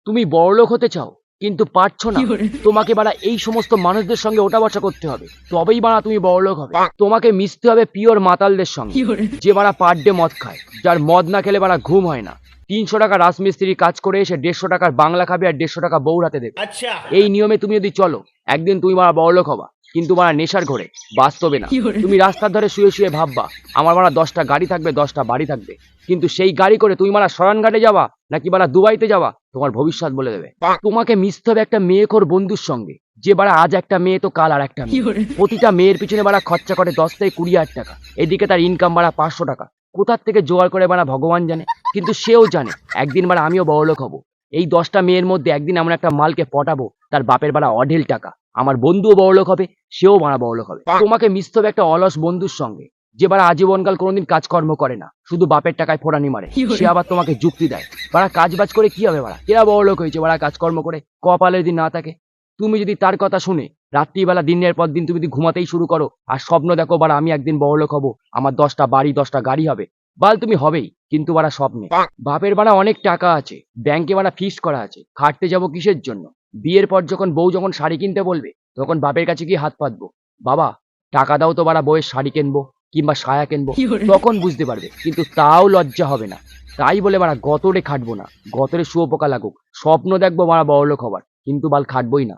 তুমি বড়লোক হতে চাও কিন্তু পারছো না। তোমাকে বাড়া এই সমস্ত মানুষদের সঙ্গে ওঠা বসা করতে হবে, তবেই বাড়া তুমি বড়লোক হবে। তোমাকে মিশতে হবে পিওর মাতালদের সঙ্গে, যে বাড়া পার ডে মদ খায়, যার মদ না খেলে বাড়া ঘুম হয় না। 300 টাকা রাজমিস্ত্রি কাজ করে এসে 150 টাকার বাংলা খাবে আর 150 টাকা বউর হাতে দেবে। এই নিয়মে তুমি যদি চলো, একদিন তুমি বাড়া বড়লোক হবা, কিন্তু বাড়া নেশার ঘরে, বাস্তবে না। তুমি রাস্তার ধারে শুয়ে শুয়ে ভাববা আমার বাড়া 10টা গাড়ি থাকবে, 10টা বাড়ি থাকবে, কিন্তু সেই গাড়ি করে তুমি বাড়া সরানঘাটে যাবা নাকি বাড়া দুবাইতে যাবা, তোমার ভবিষ্যৎ বলে দেবে। তোমাকে মিশতে হবে একটা মেয়েখোর বন্ধুর সঙ্গে, যে বাড়া আজ একটা মেয়ে তো কাল আর একটা মেয়ে। প্রতিটা মেয়ের পিছনে বাড়া খরচা করে 10 থেকে 20,000 টাকা, এদিকে তার ইনকাম বাড়া 500 টাকা। কোথার থেকে জোগাড় করে বাড়া ভগবান জানে, কিন্তু সেও জানে একদিন বাড়া আমিও বড়লোক হব। এই 10টা মেয়ের মধ্যে একদিন এমন একটা মালকে পটাবো, তার বাপের বাড়া অঢেল টাকা, আমার বন্ধুও বড়লোক হবে, সেও বাড়া বড়লোক হবে। তোমাকে মিশতে হবে একটা অলস বন্ধুর সঙ্গে, যে বাড়া আজীবনকাল কোনোদিন কাজকর্ম করে না, শুধু বাপের টাকায় ফোড়ানি মারে। সে আবার তোমাকে যুক্তি দেয় বাড়া কাজ বাজ করে কি হবে, বাড়া এরা বড়লোক হয়েছে বাড়া কাজকর্ম করে, কপালে যদি না থাকে। তুমি যদি তার কথা শুনে রাত্রিবেলা দিনের পর দিন তুমি যদি ঘুমাতেই শুরু করো আর স্বপ্ন দেখো বাড়া আমি একদিন বড়লোক হব, আমার 10টা বাড়ি 10টা গাড়ি হবে, বাল তুমি হবেই, কিন্তু বাড়া স্বপ্নে। বাপের বাড়া অনেক টাকা আছে, ব্যাংকে বাড়া ফিক্সড করা আছে, খাটতে যাবো কিসের জন্য? বিয়ের পর যখন বউ যখন শাড়ি কিনতে বলবে, তখন বাপের কাছে গিয়ে হাত পাতবো, বাবা টাকা দাও তো বাড়া বউয়ের শাড়ি কিনবো কিংবা সায়া কিনবো, তখন বুঝতে পারবে, কিন্তু তাও লজ্জা হবে না। তাই বলে বাড়া গতরে খাটবো না, গতরে শুয়োপোকা লাগুক, স্বপ্ন দেখবো বাড়া বড়লোক হবার, কিন্তু বাল খাটবই না।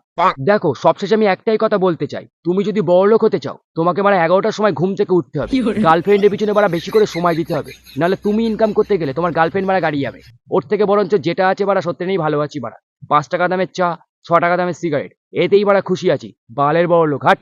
দেখো সবশেষে আমি একটাই কথা বলতে চাই, তুমি যদি বড়লোক হতে চাও, তোমাকে বাড়া 11টার সময় ঘুম থেকে উঠতে হবে, গার্লফ্রেন্ডের পিছনে বাড়া বেশি করে সময় দিতে হবে, নাহলে তুমি ইনকাম করতে গেলে তোমার গার্লফ্রেন্ড বাড়া গাড়ি যাবে। ওর থেকে বরঞ্চ যেটা আছে বাড়া সত্যি নেই ভালো আছি বাড়া, 5 টাকা দামের চা, 6 টাকা দামের সিগারেট, এতেই বাড়া খুশি আছি, বালের বড়লোক হাট।